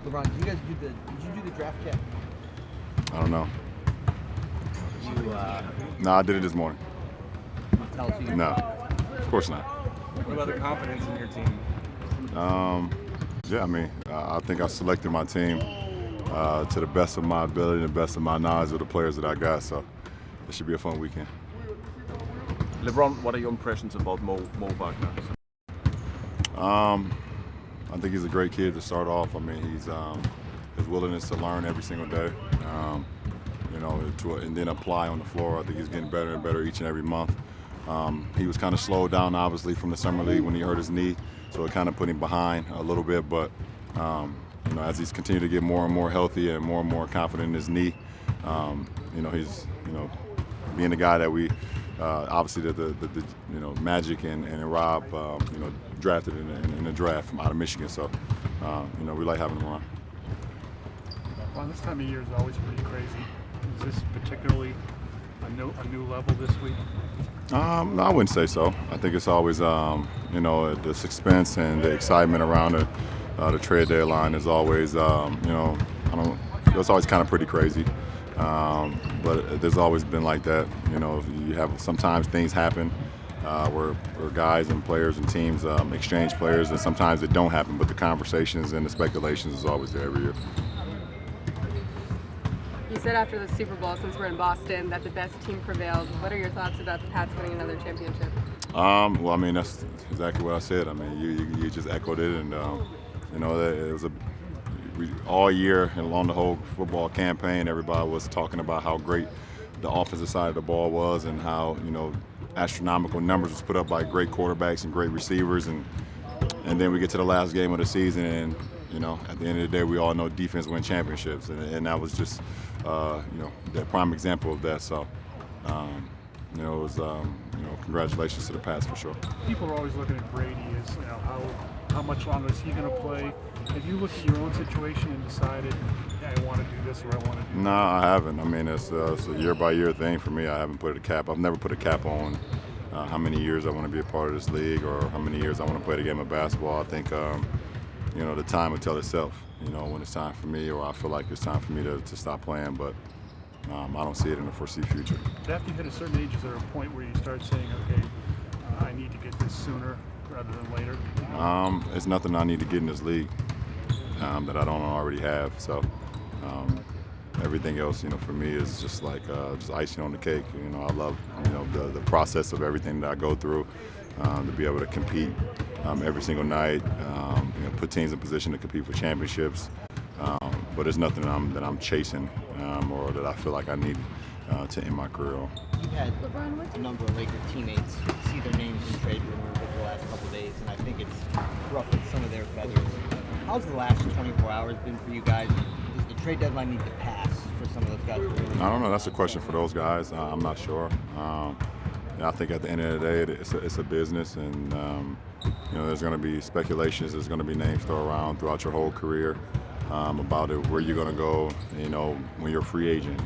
LeBron, did you do the draft check? I don't know. You No, I did it this morning. tell us who you No, of course not. What about the confidence in your team? Yeah, I mean, I think I selected my team to the best of my ability and the best of my knowledge of the players that I got, so it should be a fun weekend. LeBron, what are your impressions about Mo Wagner? I think he's a great kid to start off. I mean, his willingness to learn every single day, and then apply on the floor. I think he's getting better and better each and every month. He was kind of slowed down, obviously, from the summer league when he hurt his knee, so it kind of put him behind a little bit. But as he's continued to get more and more healthy and more confident in his knee, he's being the guy that we obviously the Magic and Rob drafted in the draft from out of Michigan. So we like having him around. Well, this time of year is always pretty crazy. Is this particularly a new level this week? No, I wouldn't say so. I think it's always the suspense and the excitement around the trade deadline is always it's always kind of pretty crazy. But there's always been like that. You have sometimes things happen where guys and players and teams exchange players, and sometimes it don't happen. But the conversations and the speculations is always there every year. You said after the Super Bowl, since we're in Boston, that the best team prevailed. What are your thoughts about the Pats winning another championship? Well, I mean, that's exactly what I said. I mean, you just echoed it, and it was all year and along the whole football campaign, everybody was talking about how great the offensive side of the ball was and how astronomical numbers was put up by great quarterbacks and great receivers, and then we get to the last game of the season, and at the end of the day, we all know defense wins championships, and that was just the prime example of that. So it was congratulations to the Pats for sure. People are always looking at Brady as how much longer is he going to play? Have you looked at your own situation and decided, yeah, I want to do this or I want to do No, I haven't. I mean, it's a year-by-year thing for me. I haven't put a cap. I've never put a cap on how many years I want to be a part of this league or how many years I want to play the game of basketball. I think, the time will tell itself, when it's time for me or I feel like it's time for me to stop playing. But I don't see it in the foreseeable future. After you hit a certain age, is there a point where you start saying, okay, I need to get this sooner rather than later? It's nothing I need to get in this league that I don't already have. So everything else, for me is just like just icing on the cake. I love, the process of everything that I go through to be able to compete every single night, put teams in position to compete for championships. But there's nothing that I'm chasing or that I feel like I need to end my career on. You've had a number of Laker teammates see their names in trade rumors over the last couple of days, and I think it's ruffled some of their feathers. How's the last 24 hours been for you guys? Does the trade deadline need to pass for some of those guys? I don't know. That's a question for those guys. I'm not sure. I think at the end of the day, it's a business, and there's going to be speculations. There's going to be names thrown around throughout your whole career about where you're going to go. When you're a free agent,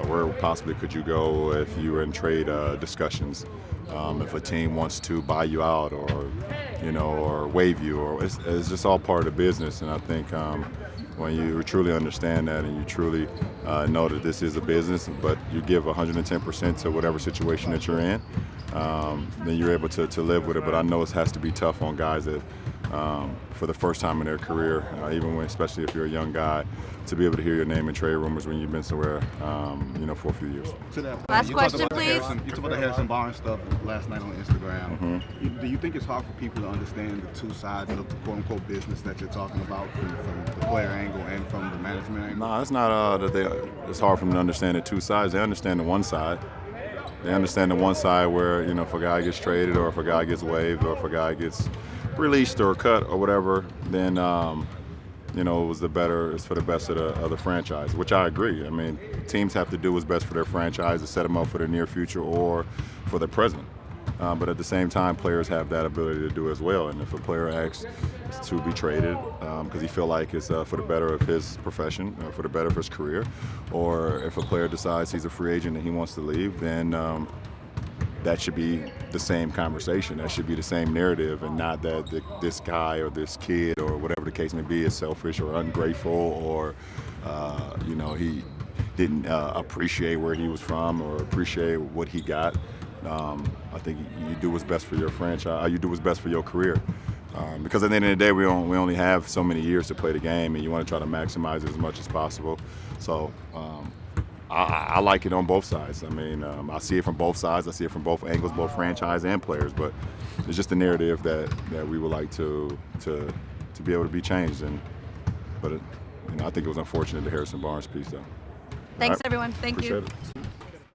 where possibly could you go if you were in trade discussions? If a team wants to buy you out, or waive you, or it's just all part of the business. And I think when you truly understand that and you truly know that this is a business, but you give 110% to whatever situation that you're in, then you're able to live with it. But I know it has to be tough on guys that, for the first time in their career, especially if you're a young guy, to be able to hear your name in trade rumors when you've been somewhere, for a few years. Last question, please. You talked about the Harrison Barnes stuff last night on Instagram. Mm-hmm. Do you think it's hard for people to understand the two sides of the quote-unquote business that you're talking about from the player angle and from the management angle? No, it's not it's hard for them to understand the two sides. They understand the one side. They understand the one side where, if a guy gets traded or if a guy gets waived or if a guy gets released or cut or whatever, then it's for the best of the franchise, which I agree. I mean, teams have to do what's best for their franchise to set them up for their near future or for the present. But at the same time, players have that ability to do as well. And if a player asks to be traded because he feel like it's for the better of his profession, for the better of his career, or if a player decides he's a free agent and he wants to leave, then that should be the same conversation. That should be the same narrative, and not that this guy or this kid or whatever the case may be is selfish or ungrateful or, he didn't appreciate where he was from or appreciate what he got. I think you do what's best for your franchise. You do what's best for your career. Because at the end of the day, we only have so many years to play the game, and you want to try to maximize it as much as possible. So I like it on both sides. I mean, I see it from both sides. I see it from both angles, both franchise and players. But it's just a narrative that we would like to be able to be changed. But I think it was unfortunate, the Harrison Barnes piece, though. Thanks, everyone. Thank you. Appreciate it.